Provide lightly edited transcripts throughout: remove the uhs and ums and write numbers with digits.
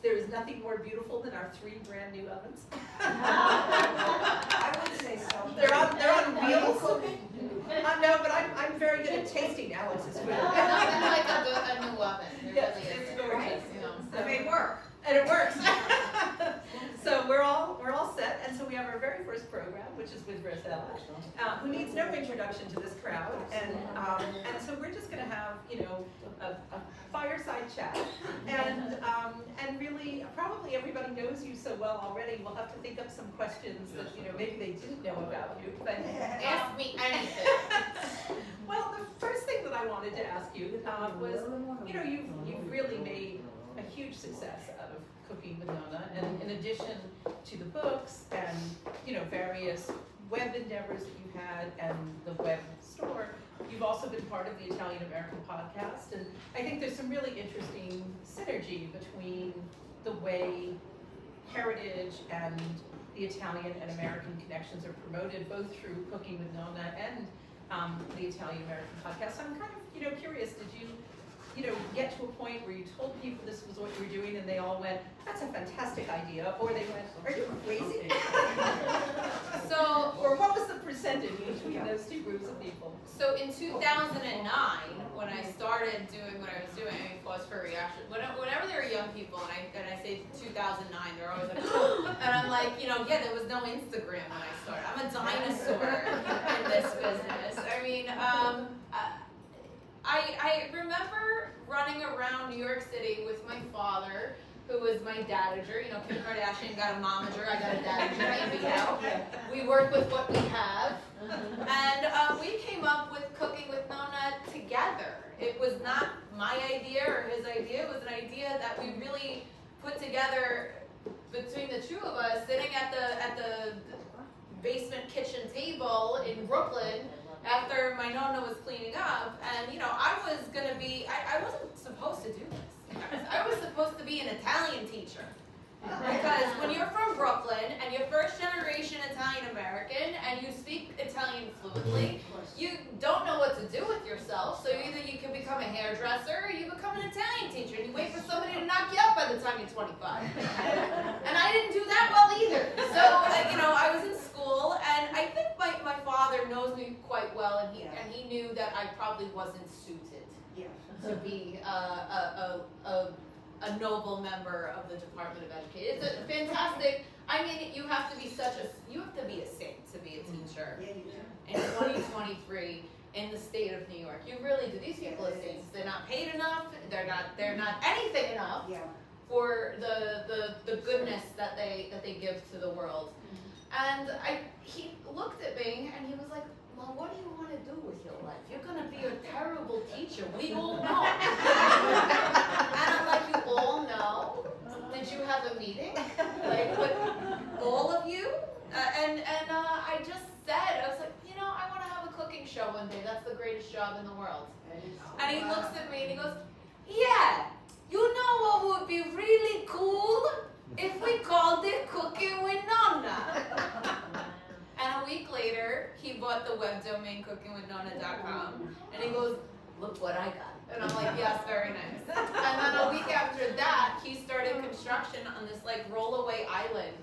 there is nothing more beautiful than our 3 brand new ovens. I would say so. They're on wheels. No, but I'm very good at tasting Alex's food. Nothing like a new oven. It Yes, really it's is. gorgeous. You know. I mean, work. And it works. So we're all set, and so we have our very first program, which is with Rossella, who needs no introduction to this crowd, and so we're just going to have a fireside chat, and really probably everybody knows you so well already. We'll have to think up some questions that maybe they didn't know about you. But Ask me anything. well, the first thing that I wanted to ask you was you've really made a huge success out of Cooking with Nonna, and in addition to the books and various web endeavors that you had and the web store, you've also been part of the Italian American podcast, and I think there's some really interesting synergy between the way heritage and the Italian and American connections are promoted, both through Cooking with Nonna and the Italian American podcast. So I'm kind of curious, did you get to a point where you told people this was what you were doing and they all went, that's a fantastic idea, or they went, are you crazy? Or what was the percentage between those two groups of people? So in 2009, when I started doing what I was doing, I paused for a reaction. Whenever there are young people, and I say 2009, they're always like, and I'm like, there was no Instagram when I started. I'm a dinosaur in this business. I mean, I remember running around New York City with my father, who was my dadager. Kim Kardashian got a momager, I got a dadager, We work with what we have. And we came up with Cooking with Nonna together. It was not my idea or his idea, it was an idea that we really put together between the two of us, sitting at the basement kitchen table in Brooklyn, after my nonna was cleaning up, and I was gonna be, I wasn't supposed to do this. I was supposed to be an Italian teacher. Because when you're from Brooklyn and you're first generation Italian American and you speak Italian fluently, you don't know what to do with yourself. So either you can become a hairdresser or you become an Italian teacher and you wait for somebody to knock you up by the time you're 25. And I didn't do that well either. So I was in school, and I think my father knows me quite well, and he knew that I probably wasn't suited to be a noble member of the Department of Education. It's a fantastic. I mean, you have to be a saint to be a teacher in 2023 in the state of New York. You really do. These people are saints. They're not paid enough. They're not anything enough for the goodness that they give to the world. And he looked at me and he was like, "Well, what do you want to do with your life? You're gonna be a terrible teacher. We all know." And I'm like, "You all know? Did you have a meeting? Like, with all of you?" And I just said, I was like, I want to have a cooking show one day. That's the greatest job in the world. And he looks at me and he goes, "Yeah, you know what would be really cool? If we called it Cooking with Nonna." And a week later, he bought the web domain cookingwithnonna.com, and he goes, "Look what I got." And I'm like, "Yes, very nice." And then a week after that, he started construction on this rollaway island.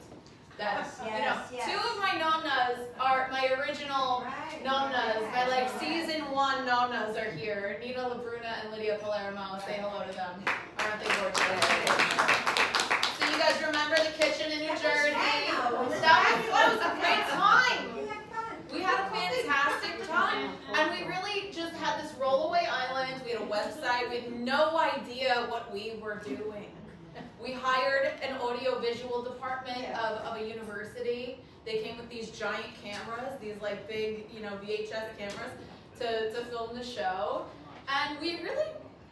That two of my nonnas are my original nonnas. My season 1 nonnas are here. Nina LaBruna and Lydia Palermo. Say hello to them. Aren't they gorgeous? So you guys remember the kitchen in New Jersey? That was a great time. We had a fantastic time, and we really just had this rollaway island. We had a website. We had no idea what we were doing. We hired an audio-visual department of a university. They came with these giant cameras, these big, VHS cameras, to film the show, and we really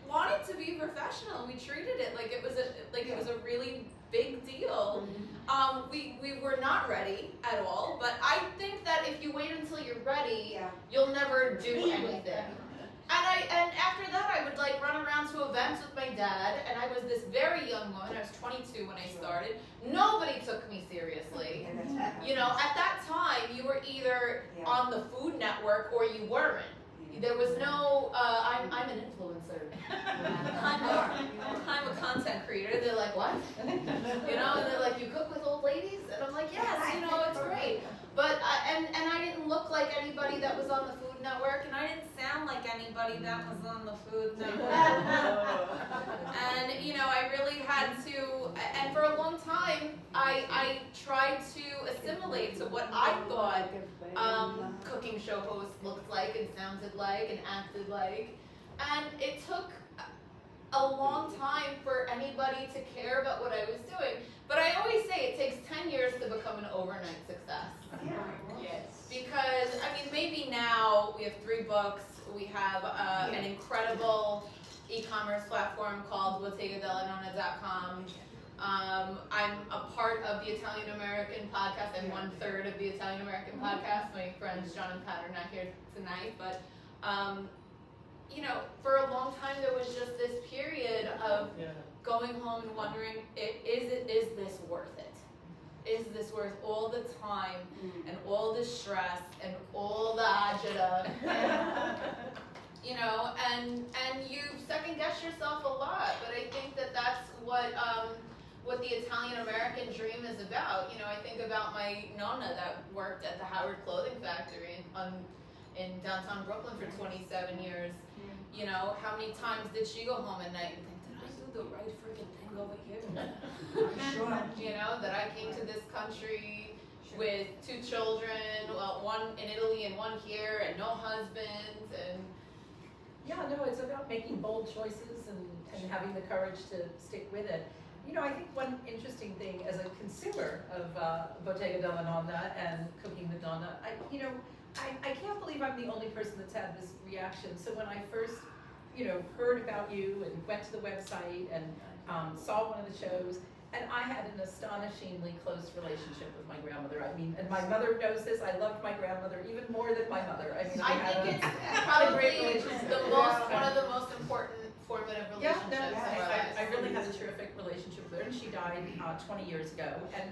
wanted to be professional. We treated it like it was a really big deal. We were not ready at all, but I think that if you wait until you're ready, you'll never do anything. And after that, I would run around to events with my dad, and I was this very young woman. I was 22 when I started. Nobody took me seriously. At that time, you were either on the Food Network or you weren't. There was no, I'm an influencer. I'm a content creator. They're like, "What?" You know, and they're like, you cook with old ladies? And I'm like, yes, you know, it's great. But, and I didn't look like anybody that was on the Food Network, and I didn't sound like anybody that was on the Food Network. And, you know, I really had to, and for a long time, I tried to assimilate to what I thought cooking show hosts looked like and sounded like and acted like. And it took a long time for anybody to care about what I was doing. But I always say it takes 10 years to become an overnight success. Yes. Because, I mean, maybe now we have 3 books, we have an incredible e-commerce platform called bottegadellanonna.com. I'm a part of the Italian American podcast. I'm 1/3 of the Italian American podcast. My friends John and Pat are not here tonight, but you know, for a long time there was just this period of going home and wondering, is this worth it? Is this worth all the time and all the stress and all the agita? You know, and you second guess yourself a lot, but I think that that's what the Italian American dream is about. You know, I think about my nonna that worked at the Howard Clothing Factory in downtown Brooklyn for 27 years. You know, how many times did she go home at night and think, did I do the right freaking thing over here? Sure. You know, that I came to this country with 2 children, well, 1 in Italy and 1 here, and no husband, and Yeah, no, it's about making bold choices and having the courage to stick with it. You know, I think one interesting thing as a consumer of Bottega della Nonna and Cooking with Nonna, I can't believe I'm the only person that's had this reaction. So when I first, you know, heard about you and went to the website and saw one of the shows, and I had an astonishingly close relationship with my grandmother. I mean, and my mother knows this, I loved my grandmother even more than my mother. I mean, I think it's probably one of the most important formative relationships in our lives. I really had a terrific relationship with her, and she died 20 years ago. And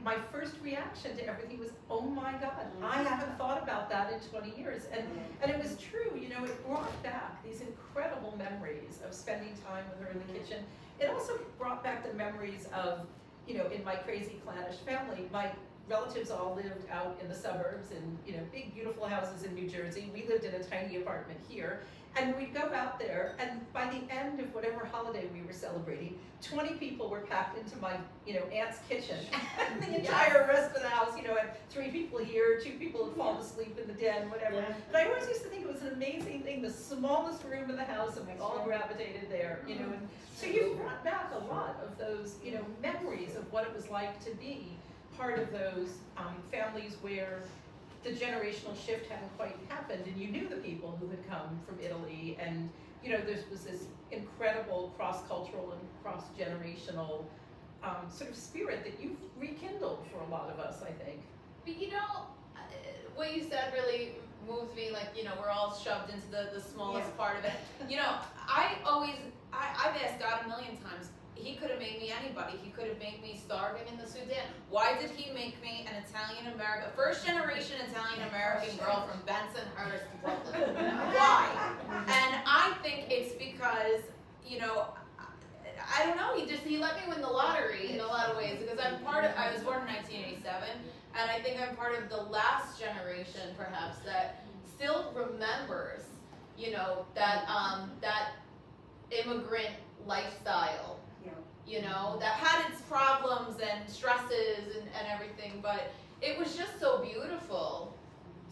my first reaction to everything was, oh my God, I haven't thought about that in 20 years. And it was true, you know, it brought back these incredible memories of spending time with her in the kitchen. It also brought back the memories of, you know, in my crazy clannish family, my relatives all lived out in the suburbs in, you know, big beautiful houses in New Jersey. We lived in a tiny apartment here. And we'd go out there, and by the end of whatever holiday we were celebrating, 20 people were packed into my, you know, aunt's kitchen. And the entire rest of the house, you know, had 3 people here, 2 people had fallen asleep in the den, whatever. But I always used to think it was an amazing thing, the smallest room in the house, and we all gravitated there, you know. And so you brought back a lot of those, you know, memories of what it was like to be part of those families where the generational shift hadn't quite happened, and you knew the people who had come from Italy, and you know there was this incredible cross-cultural and cross-generational sort of spirit that you've rekindled for a lot of us, I think. But you know, what you said really moves me. Like, you know, we're all shoved into the smallest part of it. You know, I've asked God a million times. He could have made me anybody. He could have made me starving in the Sudan. Why did he make me an Italian American, first generation Italian American girl from Bensonhurst, Brooklyn? Why? And I think it's because, you know, I don't know, he let me win the lottery in a lot of ways, because I was born in 1987, and I think I'm part of the last generation perhaps that still remembers, you know, that immigrant lifestyle. You know, that had its problems and stresses and everything, but it was just so beautiful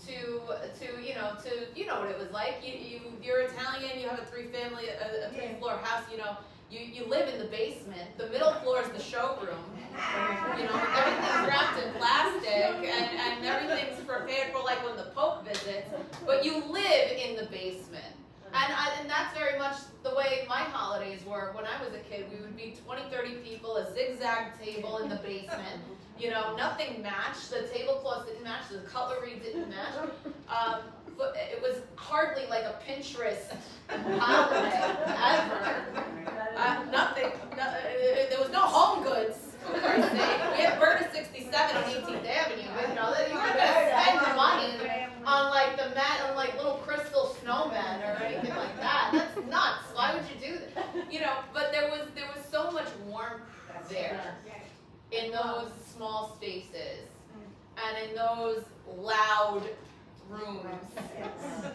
to you know what it was like. You're Italian, you have a 3-floor house, you know, you live in the basement. The middle floor is the showroom. You know, everything's wrapped in plastic and everything's prepared for like when the Pope visits, but you live in the basement. And that's very much the way my holidays were. When I was a kid, we would be 20, 30 people, a zigzag table in the basement. You know, nothing matched. The tablecloths didn't match. The cutlery didn't match. But it was hardly like a Pinterest holiday ever. Nothing. There was no home goods. For Christ's sake. We had Berta 67 on 18th Avenue. You know, you weren't gonna spend the money on like on like little crystal snowmen or anything like that. That's nuts. Why would you do that? You know, but there in those small spaces and in those loud rooms,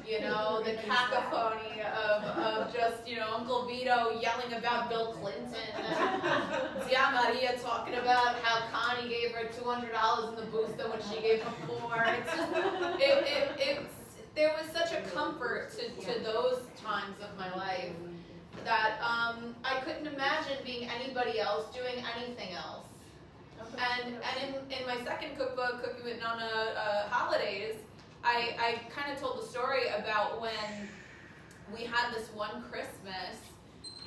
you know, the cacophony of just, you know, Uncle Vito yelling about Bill Clinton, and Tia Maria talking about how Connie gave her $200 in the booth than what she gave him for. It's just, there was such a comfort to those times of my life that I couldn't imagine being anybody else doing anything else. And in my second cookbook, Cooking with Nona Holidays, I kind of told the story about when we had this one Christmas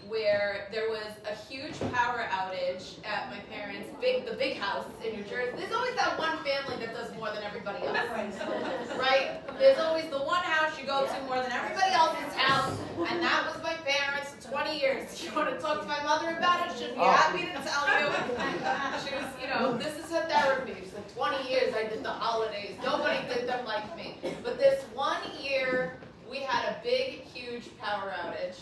where there was a huge power outage at my parents' the big house in New Jersey. There's always that one family that does more than everybody else, right? There's always the one house you go to more than everybody else's house, and that was my parents for 20 years. You want to talk to my mother about it? She'd be happy to tell you. She was, you know, this is her therapy. She's like, 20 years I did the holidays. Nobody did them like me. But this one year, we had a big, huge power outage.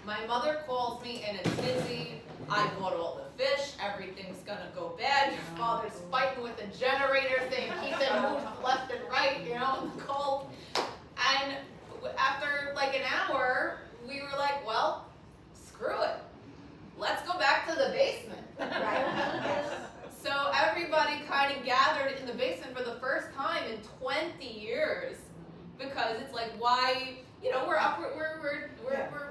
My mother calls me in a tizzy. I bought all the fish. Everything's gonna go bad. Your father's fighting with the generator, saying keep it moved left and right, you know, in the cold. And after like an hour, we were like, well, screw it. Let's go back to the basement. So everybody kind of gathered in the basement for the first time in 20 years, because it's like, why? You know, we're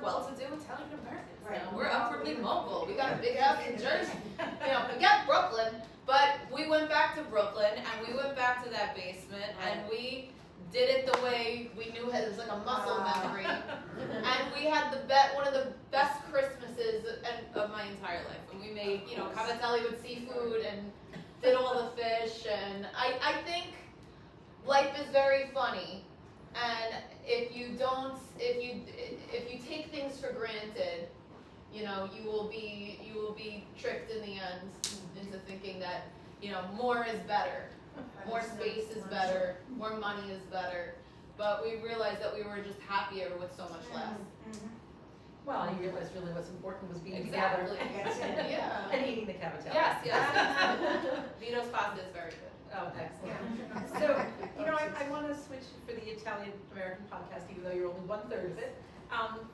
well-to-do Italian Americans now. We're upwardly mobile. We got a big house in Jersey. You know, we got Brooklyn, but we went back to Brooklyn and we went back to that basement and we did it the way we knew it was like a muscle memory. And we had one of the best Christmases of my entire life. And we made, you know, cavatelli with seafood and did all the fish. And I think life is very funny. And if you take things for granted, you know, you will be tricked in the end into thinking that, you know, more is better, more space is better, more money is better. But we realized that we were just happier with so much less. Well, I realized really what's important was being Exactly. together. Yeah. And eating the cavatelli. Yes. Vito's pasta is very good. Oh, excellent. So, you know, I want to switch for the Italian American podcast, even though you're only 1/3 of it.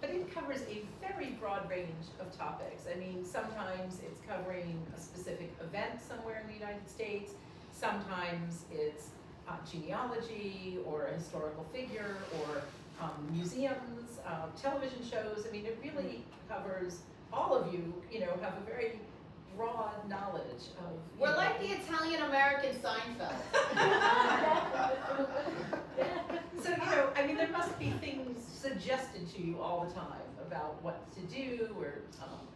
But it covers a very broad range of topics. I mean, sometimes it's covering a specific event somewhere in the United States. Sometimes it's genealogy or a historical figure or museums, television shows. I mean, it really covers all of you, you know, have a very broad knowledge of. We're like the Italian American Seinfeld. So, you know, I mean, there must be things suggested to you all the time about what to do or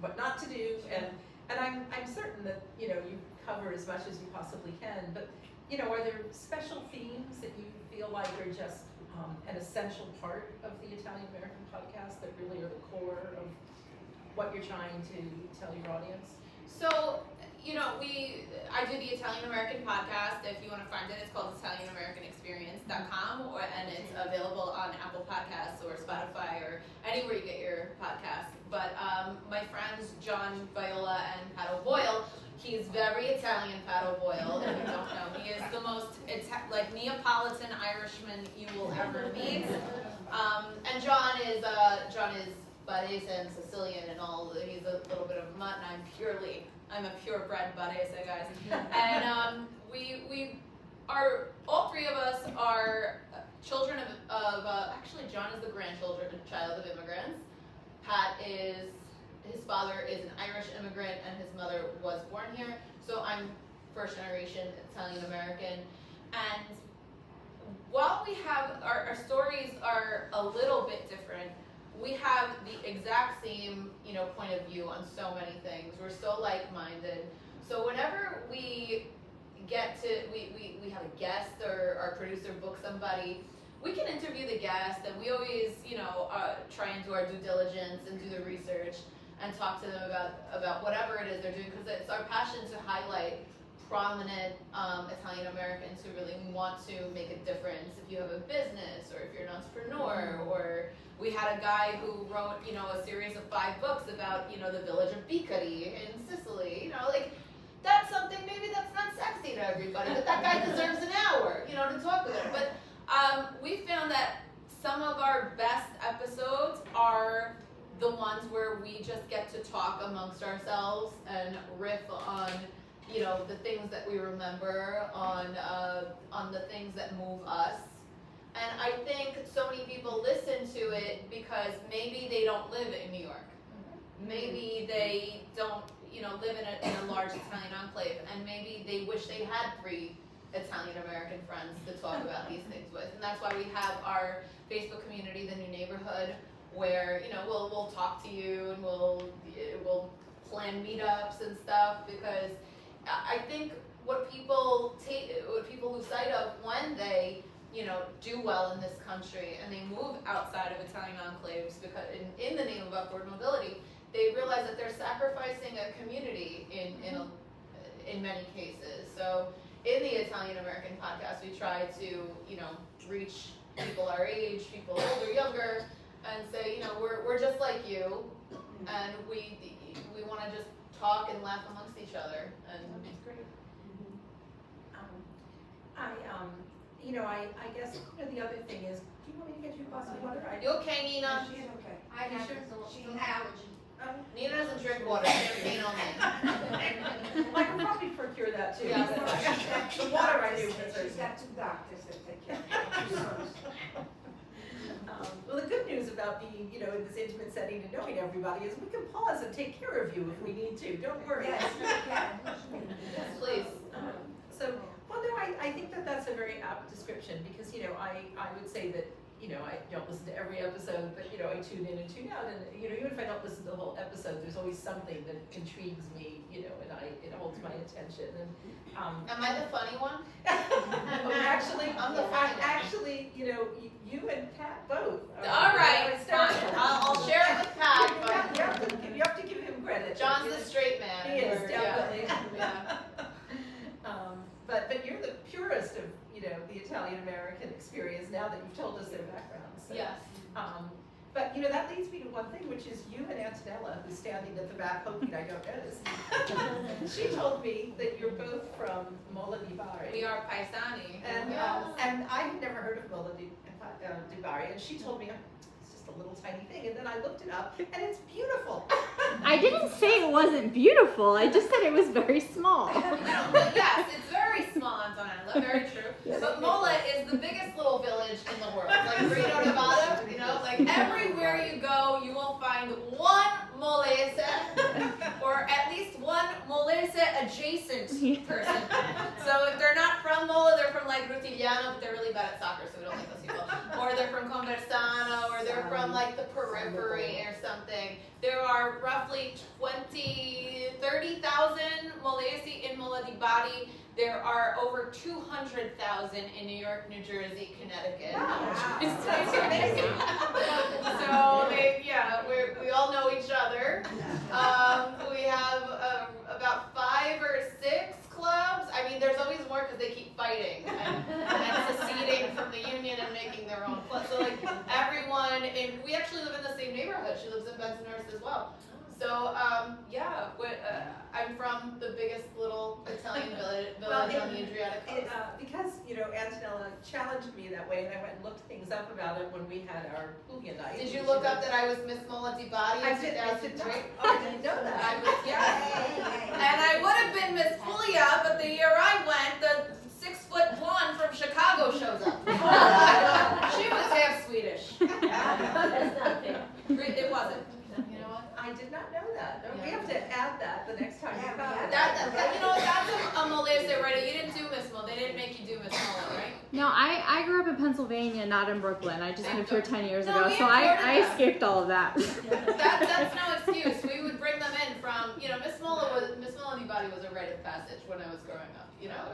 what not to do, and I'm certain that, you know, you cover as much as you possibly can. But, you know, are there special themes that you feel like are just an essential part of the Italian American podcast that really are the core of what you're trying to tell your audience? So, you know, I do the Italian American podcast. If you want to find it, it's called ItalianAmericanExperience.com, and it's available on Apple Podcasts or Spotify or anywhere you get your podcasts. But my friends John Viola and Pat O'Boyle, he's very Italian, Pat O'Boyle. If you don't know, he is the most Neapolitan Irishman you will ever meet. And John is Barese and Sicilian and all. He's a little bit of a mutt, and I'm a purebred Barese, guys. And we are, all three of us are children of actually John is the child of immigrants. His father is an Irish immigrant and his mother was born here. So I'm first generation Italian American. And while we have, our stories are a little bit different, we have the exact same, you know, point of view on so many things. We're so like-minded. So whenever we get to, we have a guest or our producer book somebody, we can interview the guest, and we always, you know, try and do our due diligence and do the research and talk to them about whatever it is they're doing, because it's our passion to highlight prominent Italian Americans who really want to make a difference. If you have a business, or if you're an entrepreneur, or we had a guy who wrote, you know, a series of 5 books about, you know, the village of Bicari in Sicily. You know, like, that's something, maybe that's not sexy to everybody, but that guy deserves an hour, you know, to talk with him. But we found that some of our best episodes are the ones where we just get to talk amongst ourselves and riff on, you know, the things that we remember, on the things that move us. And I think so many people listen to it because maybe they don't live in New York. Maybe they don't, you know, live in a large Italian enclave, and maybe they wish they had 3 Italian American friends to talk about these things with. And that's why we have our Facebook community, The New Neighborhood, where, you know, we'll talk to you and we'll plan meetups and stuff, because I think what people lose sight of when they, you know, do well in this country and they move outside of Italian enclaves, because in the name of upward mobility, they realize that they're sacrificing a community in many cases. So in the Italian American podcast, we try to, you know, reach people our age, people older, younger, and say, you know, we're just like you, and we want to just talk and laugh amongst each other. And it's great. I guess, you know, the other thing is, do you want me to get you a glass of water? You okay, Nina? She's okay. I have She's some an allergy. Nina doesn't drink water, champagne only. I can probably procure that too. Yeah, The water I do. She's got 2 doctors that take care of her. Well, the good news about being, you know, in this intimate setting and knowing everybody is we can pause and take care of you if we need to. Don't worry. Yes, you can. Yes, please. Well, no, I think that that's a very apt description, because, you know, I would say that, you know, I don't listen to every episode, but, you know, I tune in and tune out, and, you know, even if I don't listen to the whole episode, there's always something that intrigues me, you know, and it holds my attention. And Am I the funny one? actually, I'm the funny one. Actually, you know, you and Pat both. All right, fine. I'll share it with Pat, but You have to give him credit. John's the straight man. He is, Yeah. definitely. Yeah. But you're the purest of, you know, the Italian American experience now that you've told us their backgrounds. So, Yes. But, you know, that leads me to one thing, which is you and Antonella, who's standing at the back hoping I don't notice. She told me that you're both from Mola di Bari. We are paisani. And Yes. and I had never heard of Mola di Bari, and she told me it's just a little tiny thing, and then I looked it up, and it's beautiful. I didn't say it wasn't beautiful. I just said it was very small. But yes, it's very small, Antonella, very true. But Mola is the biggest little village in the world. Like Reno, Nevada, you know, like everywhere you go, you will find one molese, or at least one molese adjacent person. So if they're not from Mola, they're from like Rutigliano, but they're really bad at soccer, so we don't like those people. Or they're from Conversano, or they're from like the periphery or something. There are roughly 30,000 molesi in Mola di Bari. There are over 200,000 in New York, New Jersey, Connecticut. Wow. It's That's amazing. So we all know each other. We have about 5 or 6 clubs. I mean, there's always more because they keep fighting and seceding from the union and making their own clubs. So like everyone, we actually live in the same neighborhood. She lives in Bensonhurst as well. So I'm from the biggest little Italian village on the Adriatic coast. Because, you know, Antonella challenged me that way, and I went and looked things up about it when we had our Puglia night. Did you look up that I was Miss Mola di Bari in 2003? I didn't know that. I was, yes. And I would have been Miss Puglia, but the year I went, the 6-foot blonde from Chicago shows up. She was half Swedish. That's not fair. It wasn't. You know what? I did not know that. We have to add that the next time you come. You know what? That's a molese, right? You didn't do Miss Mola. They didn't make you do Miss Mola, right? No, I grew up in Pennsylvania, not in Brooklyn. I just moved here 10 years No, ago, we so I skipped all of that. That's no excuse. We would bring them in from, you know, Miss Mola di Bari was a rite of passage when I was growing up. You know,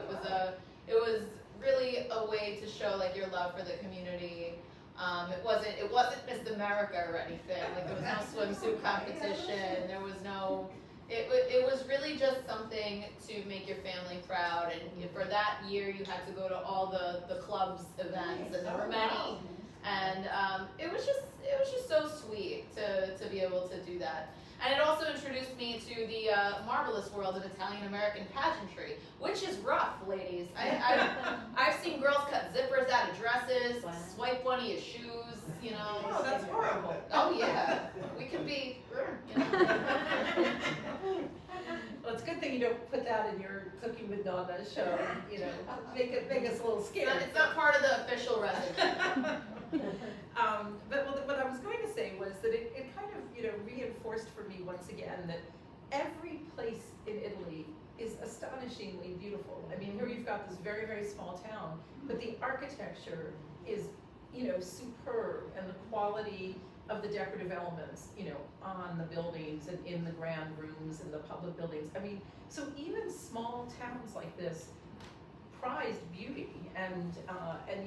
it was really a way to show like your love for the community. It wasn't Miss America or anything. Like there was no swimsuit competition. There was no. It was really just something to make your family proud. And for that year, you had to go to all the clubs events, and there were many. And it was just so sweet to be able to do that. And it also introduced me to the marvelous world of Italian American pageantry, which is rough, ladies. I've seen girls cut zippers out of dresses, swipe one of your shoes, you know. Oh, that's horrible. Oh yeah, we can be, you know. Well, it's a good thing you don't put that in your Cooking with Nonna show, you know, make us a little scared. It's not part of the official resume. But what I was going to say was that it kind of, you know, reinforced for me once again that every place in Italy is astonishingly beautiful. I mean, here you've got this very, very small town, but the architecture is, you know, superb, and the quality of the decorative elements, you know, on the buildings and in the grand rooms and the public buildings. I mean, so even small towns like this prized beauty, and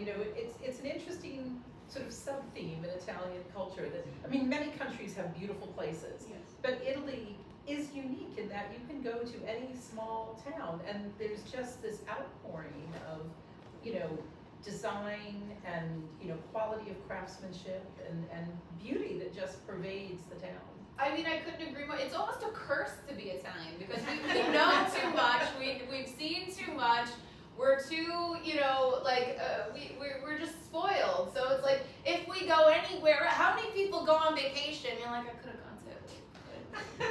you know, it's an interesting sort of sub-theme in Italian culture that, I mean, many countries have beautiful places, Yes. but Italy is unique in that you can go to any small town and there's just this outpouring of, you know, design and, you know, quality of craftsmanship and beauty that just pervades the town. I mean, I couldn't agree more. It's almost a curse to be Italian because we know too much, we've seen too much. We're too, you know, like, we're just spoiled. So it's like, if we go anywhere, how many people go on vacation? You're like, I could have gone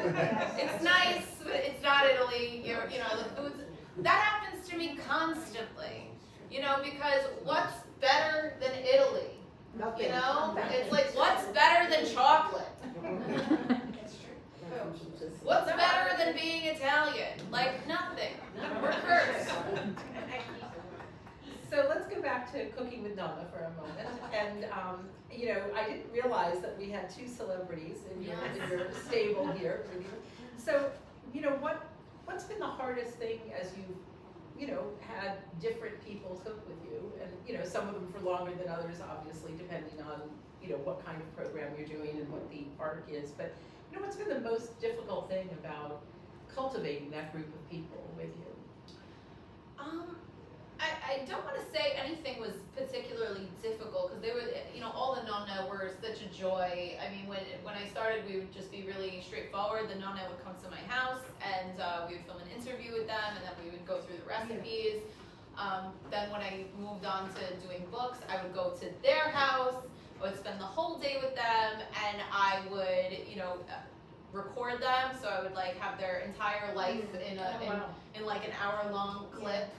to Italy. It's nice, but it's not Italy. You know, the foods. That happens to me constantly. You know, because what's better than Italy? Nothing. You know, it's like, what's better than chocolate? It's true. What's better than being Italian? Like, nothing. We're cursed. So let's go back to Cooking with Nonna for a moment. And, you know, I didn't realize that we had two celebrities in your stable here. So, you know, what's been the hardest thing as you've, you know, had different people cook with you? And, you know, some of them for longer than others, obviously, depending on, you know, what kind of program you're doing and what the arc is. But, you know, what's been the most difficult thing about cultivating that group of people with you? I don't want to say anything was particularly difficult because they were, you know, all the nonna were such a joy. I mean, when I started, we would just be really straightforward. The nonna would come to my house and we would film an interview with them, and then we would go through the recipes. Then when I moved on to doing books, I would go to their house. I would spend the whole day with them, and I would, you know, record them. So I would like have their entire life in like an hour-long clip.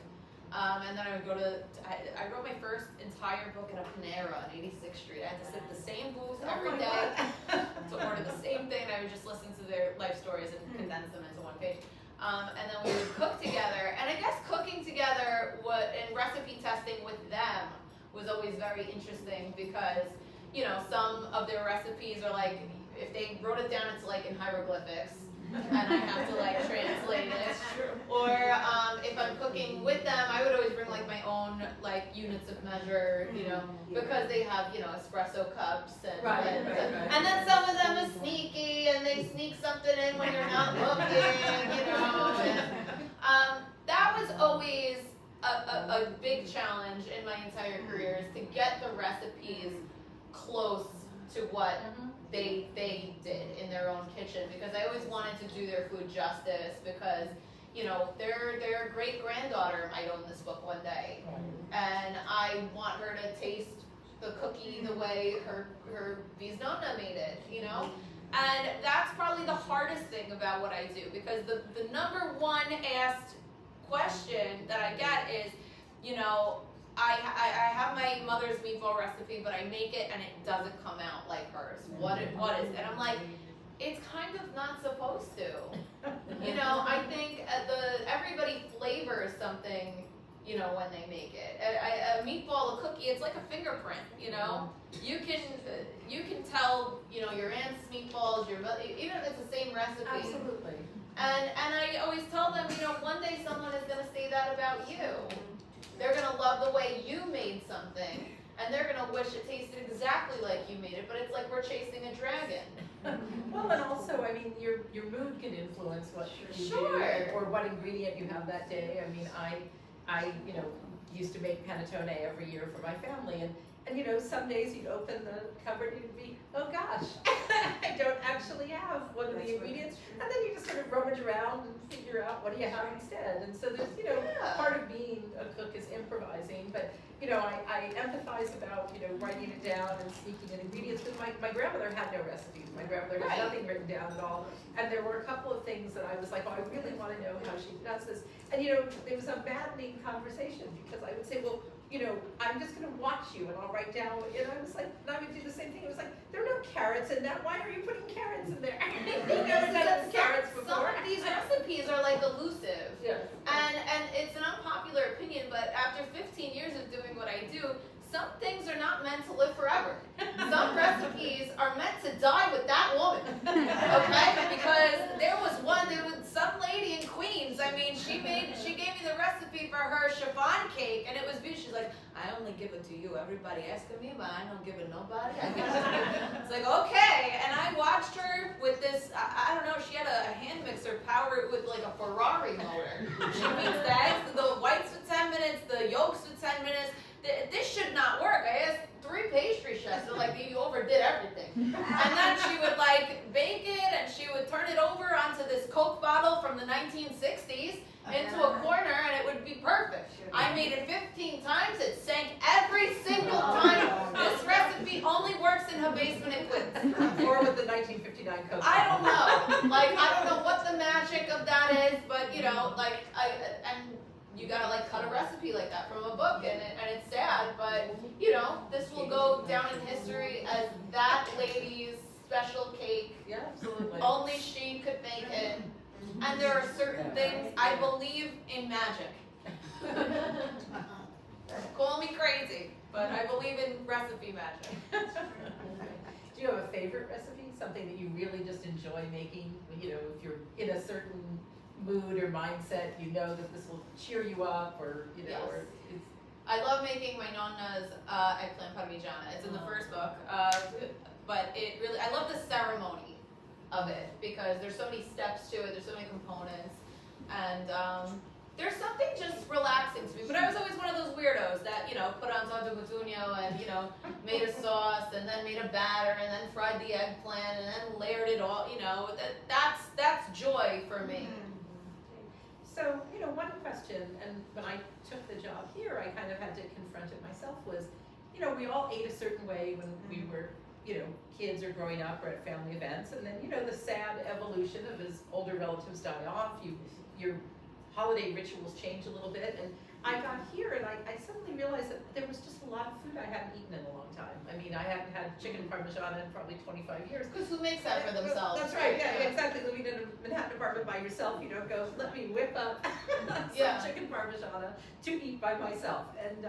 And then I would go to, I wrote my first entire book at a Panera on 86th Street. I had to sit at the same booth every day to order the same thing, and I would just listen to their life stories and condense them into one page. And then we would cook together, and I guess cooking together and recipe testing with them was always very interesting because, you know, some of their recipes are like, if they wrote it down, it's like in hieroglyphics. And I have to like translate it. Or if I'm cooking with them, I would always bring like my own like units of measure, you know, because they have, you know, espresso cups and and then some of them are sneaky and they sneak something in when you're not looking, you know. And, that was always a big challenge in my entire career, is to get the recipes close to what they did in their own kitchen, because I always wanted to do their food justice, because, you know, their great granddaughter might own this book one day, and I want her to taste the cookie the way her bisnonna made it, you know. And that's probably the hardest thing about what I do, because the number one asked question that I get is, you know, I have my mother's meatball recipe, but I make it and it doesn't come out like hers. What is it? And I'm like, it's kind of not supposed to. You know, I think everybody flavors something, you know, when they make it. A meatball, a cookie, it's like a fingerprint, you know? You can tell, you know, your aunt's meatballs, even if it's the same recipe. Absolutely. And I always tell them, you know, one day someone is gonna say that about you. They're gonna love the way you made something, and they're gonna wish it tasted exactly like you made it, but it's like we're chasing a dragon. Well, and also, I mean, your mood can influence what you do, or what ingredient you have that day. I mean, I you know, used to make panettone every year for my family, And some days you'd open the cupboard and you'd be, oh gosh, I don't actually have one of the ingredients. And then you just sort of rummage around and figure out what do you have instead. And so there's, part of being a cook is improvising. But, I empathize about, writing it down and sneaking in ingredients. Because my grandmother had no recipes. My grandmother had nothing written down at all. And there were a couple of things that I was like, oh, I really want to know how she does this. And, there was a maddening conversation because I would say, well, I'm just going to watch you and I'll write down, and I was like, and I would do the same thing. It was like, there are no carrots in that. Why are you putting carrots in there? Carrots before. Some of these recipes are like elusive. Yeah. And it's an unpopular opinion, but after 15 years of doing what I do, some things are not meant to live forever. Some recipes are meant to die with that woman. Okay? Because there was some lady in Queens, she gave me the recipe for her chiffon cake, and it was beautiful. She's like, I only give it to you. Everybody asking me, but I don't give it nobody. I give it to you. It's like, okay. And I watched her with this, I don't know, she had a hand mixer powered with like a Ferrari motor. She beats the eggs, the whites with 10 minutes, the yolks with 10 minutes. This should not work. I asked 3 pastry chefs. They're like, you overdid everything. And then she would bake it, and she would turn it over onto this Coke bottle from the 1960s into a corner, and it would be perfect. I made it 15 times. It sank every single time. This recipe only works in her basement in Queens. Or with the 1959 Coke. I don't know. I don't know what the magic of that is, but and you gotta cut a recipe like that from a book, and it's sad, but this will go down in history as that lady's special cake. Yeah, absolutely. Only she could make it. And there are certain things, I believe in magic. Call me crazy, but I believe in recipe magic. Do you have a favorite recipe? Something that you really just enjoy making? If you're in a certain mood or mindset, that this will cheer you up, or Yes. or it's. I love making my nonna's eggplant parmigiana. It's in the first book, but I love the ceremony of it because there's so many steps to it, there's so many components, and there's something just relaxing to me. But I was always one of those weirdos that put on tanto cotugno and made a sauce and then made a batter and then fried the eggplant and then layered it all. That's joy for me. So, one question, and when I took the job here, I kind of had to confront it myself, was, we all ate a certain way when we were, kids or growing up or at family events, and then, the sad evolution of as older relatives die off, your holiday rituals change a little bit, and I got here and I suddenly realized that there was just a lot of food I hadn't eaten in a long time. I hadn't had chicken parmesan in probably 25 years. Because who makes that for themselves? That's right, yeah, exactly. Living in a Manhattan apartment by yourself, you don't go, let me whip up some chicken parmesan to eat by myself. And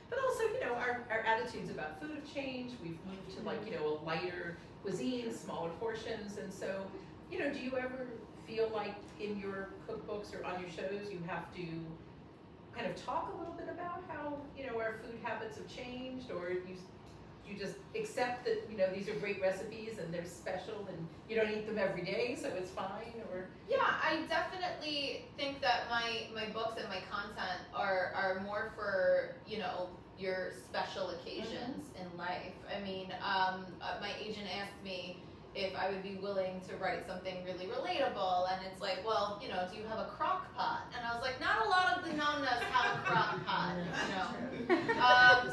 but also, our attitudes about food have changed. We've moved to a lighter cuisine, smaller portions, and so, do you ever feel like in your cookbooks or on your shows you have to kind of talk a little bit about how our food habits have changed, or you just accept that these are great recipes and they're special and you don't eat them every day, so it's fine? Or I definitely think that my books and my content are more for your special occasions in life. My agent asked me if I would be willing to write something really relatable, and it's like, well, do you have a crock pot? And I was like, not a lot of the nonnas have a crock pot,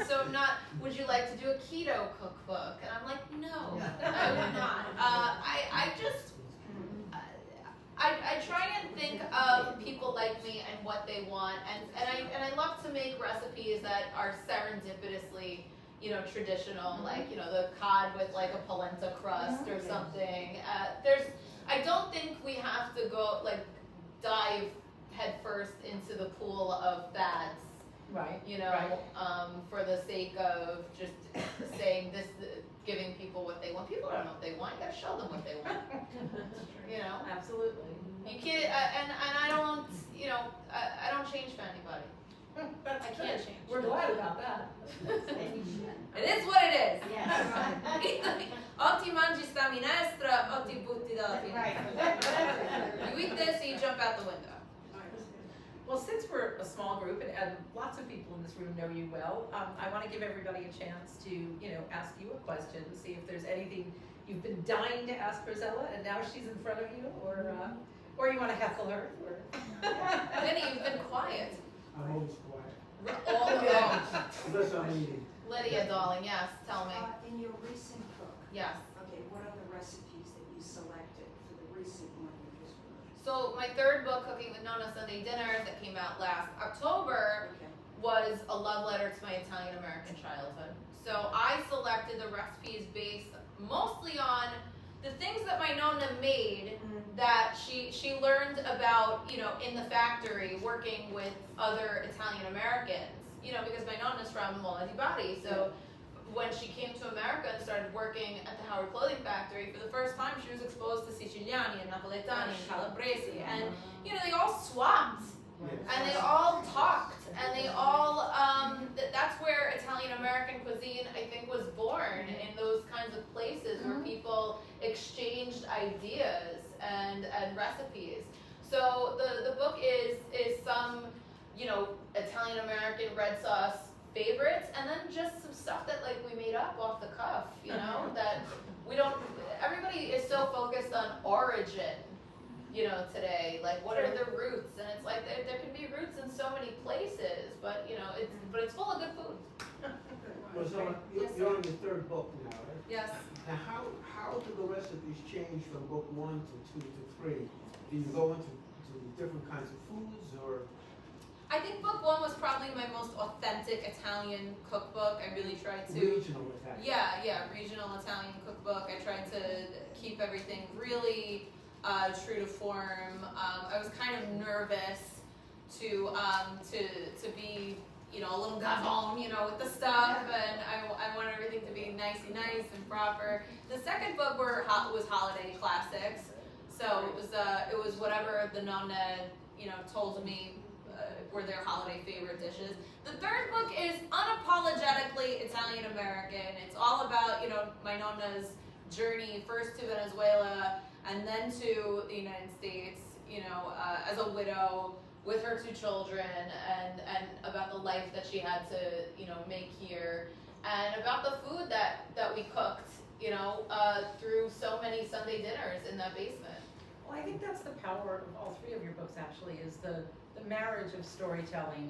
so I'm not, would you like to do a keto cookbook? And I'm like, no, I would not. I try and think of people like me and what they want, and I love to make recipes that are serendipitously traditional, the cod with a polenta crust or something. I don't think we have to go dive headfirst into the pool of fads. Right. For the sake of just saying this, giving people what they want. People don't know what they want. You gotta show them what they want. Absolutely. You can't, and I don't, I don't change for anybody. That's I good. can't change. We're glad about that. It is what it is. Yes. O ti mangi sta minestra, o ti butti dalla finestra. You eat this and you jump out the window. Well, since we're a small group and lots of people in this room know you well, I want to give everybody a chance to, ask you a question, see if there's anything you've been dying to ask Rossella and now she's in front of you, or you want to heckle her. Vinny, you've been quiet. I'm always quiet. All along. Unless I'm eating. Lydia, darling, yes, tell me. In your recent book, Yes. okay, what are the recipes that you selected for the recent one you just wrote? So my third book, Cooking with Nonna Sunday Dinners, that came out last October, Okay. was a love letter to my Italian-American childhood. So I selected the recipes based mostly on the things that my nonna made that she learned about, in the factory working with other Italian-Americans. Because my nonna's from Mola so when she came to America and started working at the Howard Clothing Factory, for the first time she was exposed to Siciliani and Napoletani and Calabresi, and they all swapped. And they all talked, and they all, that's where Italian-American cuisine, I think, was born, in those kinds of places where people exchanged ideas and recipes. So the book is some, Italian-American red sauce favorites, and then just some stuff that, we made up off the cuff, that we don't, everybody is so focused on origin. Today, what are the roots? And it's there can be roots in so many places, but it's full of good food. Rosella, you're on your third book now, right? Yes. Now, how do the recipes change from book 1 to 2 to 3? Do you go into different kinds of foods, or? I think book 1 was probably my most authentic Italian cookbook. I really tried to. Regional Italian. Yeah, regional Italian cookbook. I tried to keep everything really true to form. I was kind of nervous to be, a little gavon, with the stuff, and I wanted everything to be nice and proper. The second book was holiday classics, so it was whatever the nonna, told me were their holiday favorite dishes. The third book is unapologetically Italian American. It's all about, my nonna's journey first to Venezuela and then to the United States, as a widow with her 2 children, and about the life that she had to, make here, and about the food that we cooked, through so many Sunday dinners in that basement. Well, I think that's the power of all 3 of your books, actually, is the marriage of storytelling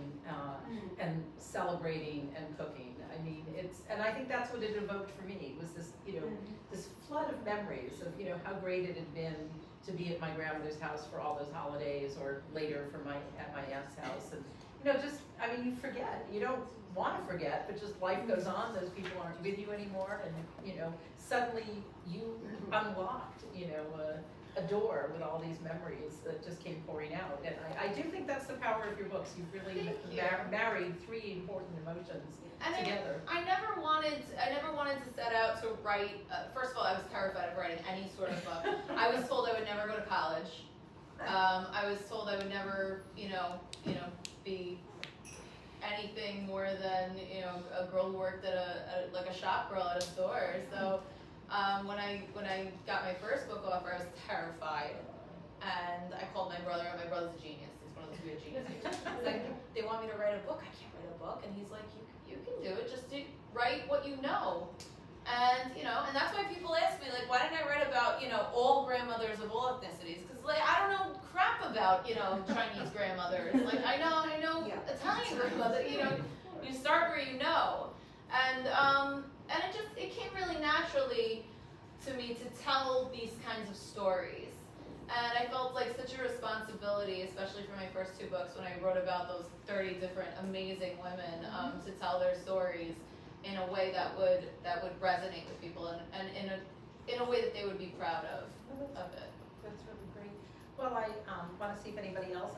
and celebrating and cooking. I mean, and I think that's what it evoked for me, was this, this flood of memories of, how great it had been to be at my grandmother's house for all those holidays, or later at my aunt's house. And, you forget. You don't want to forget, but just life goes on. Those people aren't with you anymore, and, suddenly you unlocked, a door with all these memories that just came pouring out. And I do think that's the power of your books. You've really married 3 important emotions together. I never wanted to set out to write. First of all, I was terrified of writing any sort of book. I was told I would never go to college. I was told I would never, be anything more than, a girl who worked at a shop girl at a store. So when I got my first book offer, I was terrified, and I called my brother. And my brother's a genius. He's one of those weird geniuses. He's like, they want me to write a book. I can't write a book. And he's like, you can do it. Just write what you know. And and that's why people ask me, why didn't I write about all grandmothers of all ethnicities? Because I don't know crap about Chinese grandmothers. I know Italian grandmothers. You start where you know, and it came really naturally to me to tell these kinds of stories. And I felt like such a responsibility, especially for my first 2 books, when I wrote about those 30 different amazing women, to tell their stories in a way that would resonate with people, and in a way that they would be proud of it. That's really great. Well, I want to see if anybody else,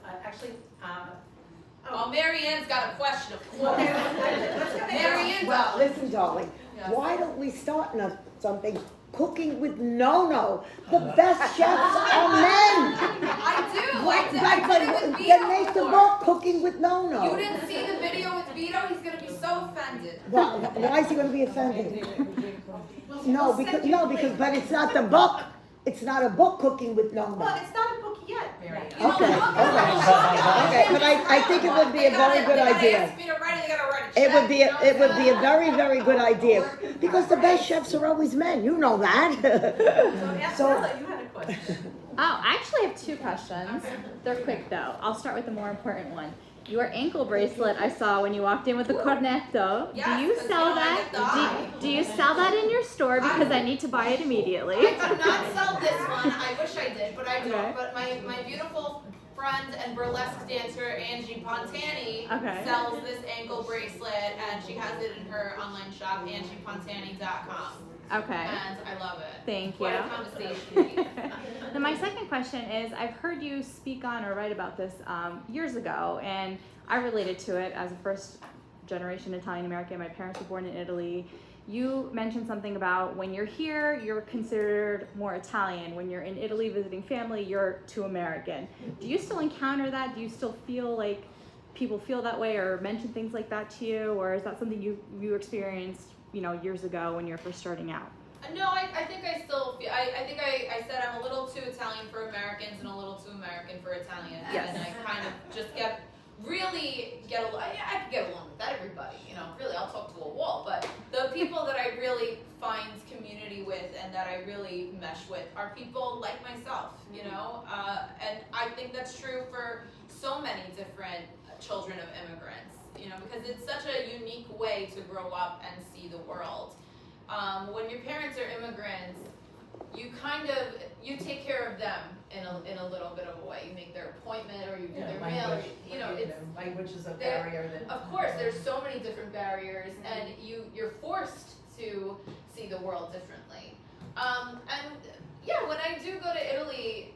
Mary Ann's got a question, of course. Mary Ann, Well, listen, darling. Yes. Why don't we start something? Cooking with No. The best chefs are men. I did it with Vito Then make the before. book Cooking with No. You didn't see the video with Vito? He's gonna be so offended. Well, why is he going to be offended? But it's not the book. It's not a book, Cooking with No. Well, it's not a book yet, Mary Ann. You know, Okay, look, okay, but I think it would be a very good idea. They ask me to write it, they gotta write a check. It would be, you know? it would be a very, very good idea, because the best chefs are always men, you know that. So, Rossella, you had a question. Oh, I actually have two questions. They're quick though. I'll start with the more important one. Your ankle bracelet I saw when you walked in with the cornetto. Yes, Do you 'cause sell you know, I that? get the eye. Do you sell that in your store? Because I need to buy it immediately. I do not sell this one. I wish I did, but I don't. Okay. But my beautiful friend and burlesque dancer Angie Pontani Okay. sells this ankle bracelet, and she has it in her online shop, angiepontani.com. Okay. And I love it. Thank What you. a conversation. Then my second question is, I've heard you speak on or write about this years ago, and I related to it as a first generation Italian American. My parents were born in Italy. You mentioned something about when you're here, you're considered more Italian. When you're in Italy visiting family, you're too American. Do you still encounter that? Do you still feel like people feel that way or mention things like that to you? Or is that something you experienced, years ago when you're first starting out? No, I think I still feel, I think I said I'm a little too Italian for Americans and a little too American for Italians. Yes. And I kind of just really get along. I could get along with everybody, really I'll talk to a wall. But the people that I really find community with and that I really mesh with are people like myself, and I think that's true for so many different children of immigrants, because it's such a unique way to grow up and see the world. When your parents are immigrants, you take care of them in a little bit of a way. You make their appointment, or you do their mail. Language is a there- barrier that. Of course, there's so many different barriers, and you're forced to see the world differently. When I do go to Italy,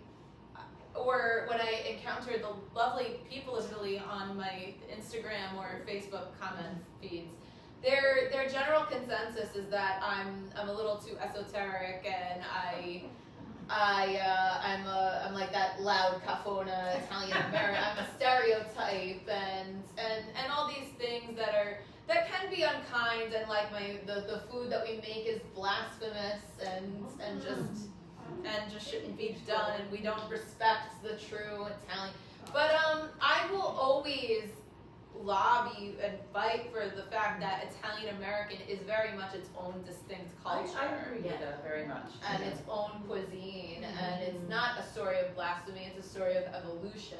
or when I encounter the lovely people of Italy on my Instagram or Facebook comment feeds, their general consensus is that I'm a little too esoteric, and I'm like that loud cafona Italian American. I'm a stereotype, and all these things that can be unkind, and like the food that we make is blasphemous and just shouldn't be done, and we don't respect the true Italian. But I will always lobby and fight for the fact that Italian American is very much its own distinct culture. I agree with that very much. And its own cuisine, and it's not a story of blasphemy, it's a story of evolution.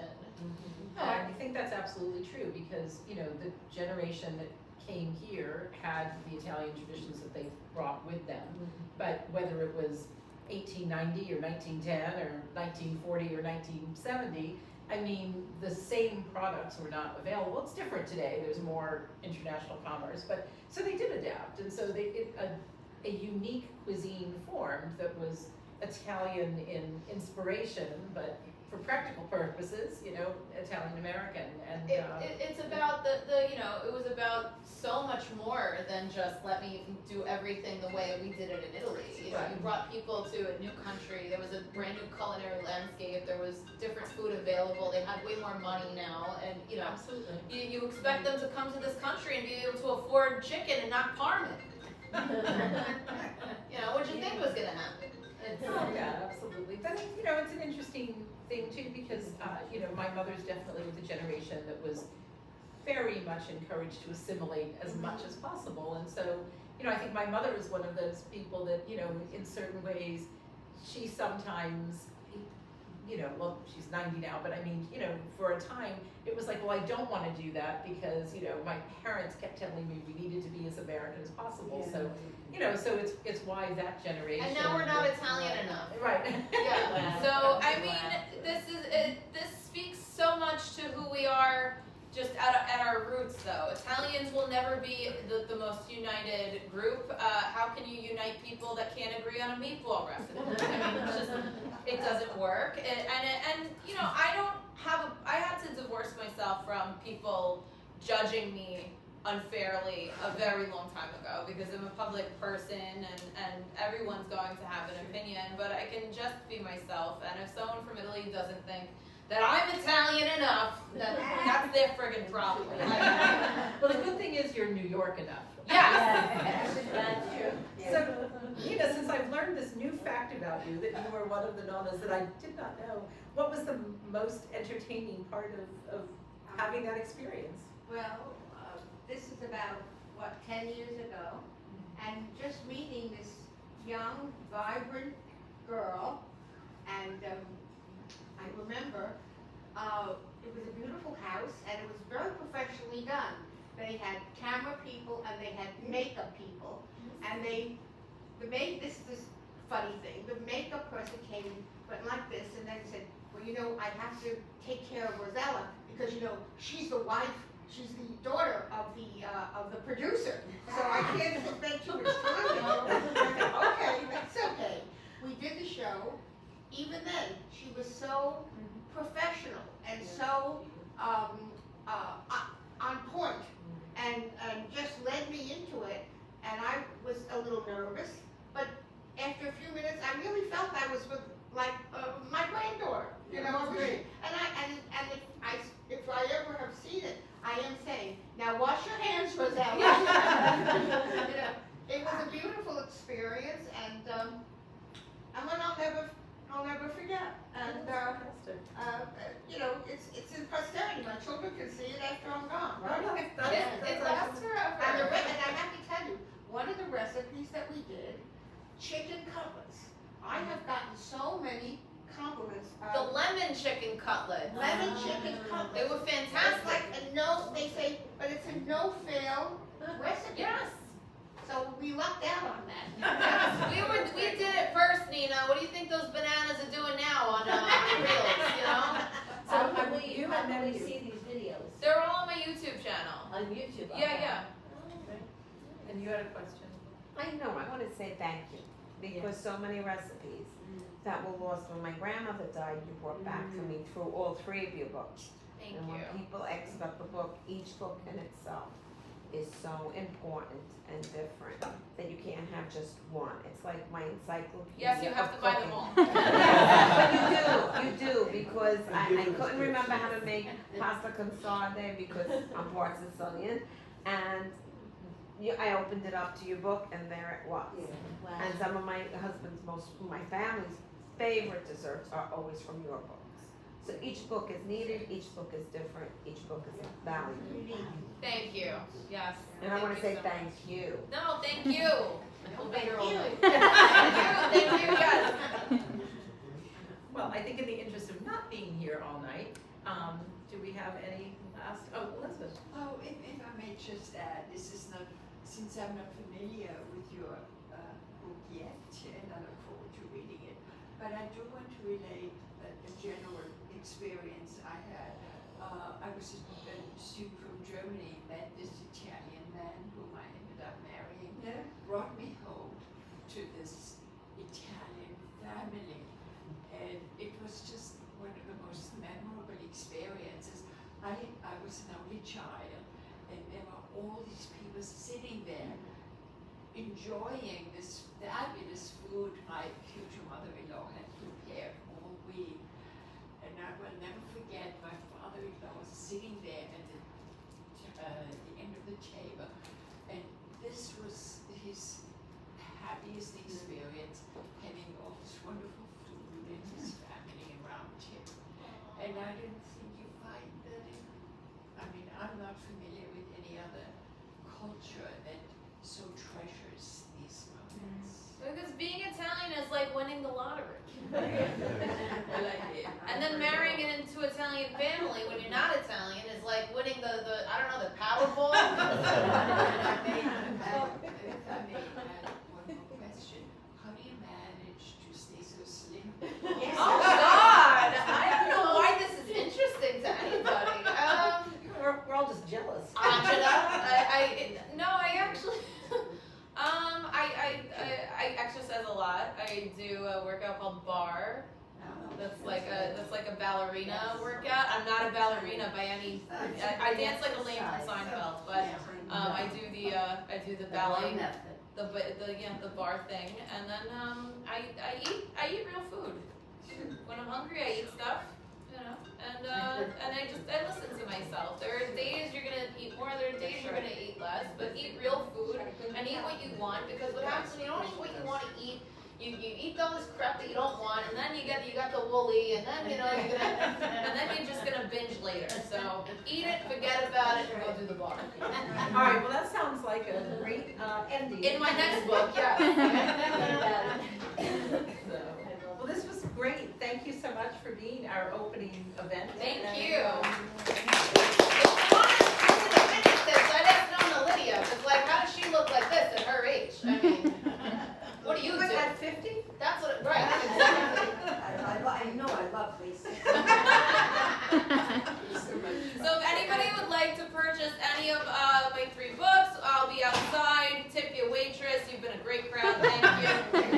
No, I think that's absolutely true, because, the generation that came here had the Italian traditions that they brought with them. But whether it was 1890 or 1910 or 1940 or 1970, the same products were not available. It's different today. There's more international commerce, but so they did adapt, and so a unique cuisine formed that was Italian in inspiration, but for practical purposes, Italian American. And it's about it was about so much more than just let me do everything the way we did it in Italy. You brought people to a new country. There was a brand new culinary landscape. There was different food available. They had way more money now, and absolutely. you expect them to come to this country and be able to afford chicken and not parmen. What'd you think was gonna happen? Yeah, absolutely. But it's an interesting thing too, because my mother's definitely with a generation that was very much encouraged to assimilate as much as possible, and so I think my mother is one of those people that in certain ways she sometimes she's 90 now, but for a time it was like, well, I don't want to do that because my parents kept telling me we needed to be as American as possible. Yeah. So it's why that generation. And now we're not Italian enough. Right. Yeah. So this speaks so much to who we are. Just at our roots, though, Italians will never be the most united group. How can you unite people that can't agree on a meatball recipe? It doesn't work. I had to divorce myself from people judging me unfairly a very long time ago, because I'm a public person and everyone's going to have an opinion, but I can just be myself. And if someone from Italy doesn't think that I'm Italian enough, that's their friggin' problem. Well, the good thing is you're New York enough. Yes. That's true. So, Nina, since I've learned this new fact about you, that you were one of the Nonas that I did not know, what was the most entertaining part of having that experience? Well, this is about, 10 years ago, and just meeting this young, vibrant girl, and I remember it was a beautiful house, and it was very professionally done. They had camera people and they had makeup people, and this is this funny thing, the makeup person came in, went like this, and then said, well, I have to take care of Rossella, because, she's the wife, she's the daughter of the producer, so I can't spend too much time with her. Okay, that's okay. We did the show. Even then, she was so professional and so on point, and just led me into it, and I was a little nervous, but after a few minutes, I really felt I was with, like, my granddaughter, Great. And if I ever have seen it, I am saying, now wash your hands, Rossella. It was a beautiful experience, and one I'll never forget. And it's in posterity. My children can see it after I'm gone. It lasts forever. And I have to tell you, one of the recipes that we did, chicken cutlets. I have gotten so many compliments. The lemon chicken cutlet. Lemon chicken cutlets. They were It's fantastic. like they say, but it's a no-fail recipe. Yes. So we lucked out on that. Yes, we did it first, Nina. What do you think those bananas are doing now on reels, So How will you had met we you. see these videos? They're all on my YouTube channel. On YouTube? Yeah. And you had a question? I know, I wanna say thank you, because so many recipes that were lost when my grandmother died, you brought back to me through all 3 of your books. Thank And when you. people ask about the book, each book in itself is so important and different that you can't have just one. It's like my encyclopedia. Yes, you have of to buy them cooking. all. But you do, because I couldn't remember how to make pasta con sarde because I'm part Sicilian, and I opened it up to your book and there it was. And some of my my family's favorite desserts are always from your books. So each book is needed, each book is different, each book is valuable. Thank you. Yes. And I wanna you say so thank much. you. No, thank you. We'll be here all night. Thank Thank you, yes. Well, I think in the interest of not being here all night, do we have any last, Elizabeth? Oh, if I may just add, this is not, since I'm not familiar with your book yet, and I look forward to reading it, but I do want to relate a general experience I had. I was a student from Germany, met this Italian man whom I ended up marrying, brought me home to this Italian family, and it was just one of the most memorable experiences. I was an only child, and there were all these people sitting there enjoying this fabulous food my future mother-in-law had prepared all week. And I will never forget my father-in-law was sitting there at the end of the table, and this was his happiest experience, having all this wonderful food and his family around him. And I didn't think you find that I'm not familiar with any other culture that so treasures these moments. Because being Italian is like winning the lottery. I like it. And then marrying it into Italian family when you're not Italian is like winning the I don't know, the Powerball. If I may add one more question, how do you manage to stay so slim? Oh God! I don't know why this is interesting to anybody. We're all just jealous. Angela, I actually, I exercise a lot. I do a workout called bar. That's like a ballerina workout. I'm not a ballerina by any. I dance like Elaine from Seinfeld, but I do the ballet, the bar thing, and then I eat real food. When I'm hungry, I eat stuff, and I listen to myself. There are days you're gonna eat more, there are days you're gonna eat less, but eat real food and eat what you want, because what happens when you don't eat what you want to eat, you eat all this crap that you don't want, and then you got the woolly, and then and then you're just gonna binge later. So eat it, forget about it, and go do the bar. All right, well, that sounds like a great ending. In my next book, yes. So, well, this was great. Thank you so much for being our opening event. Thank And, you. If you want to finish this, I'd ask Nona Lydia, because like, how does she look like this at her age? I mean, what do you do? At 50? That's what, right, exactly. I know, I love Lisa. So if anybody would like to purchase any of my 3 books, I'll be outside. Tip your waitress. You've been a great crowd. Thank you.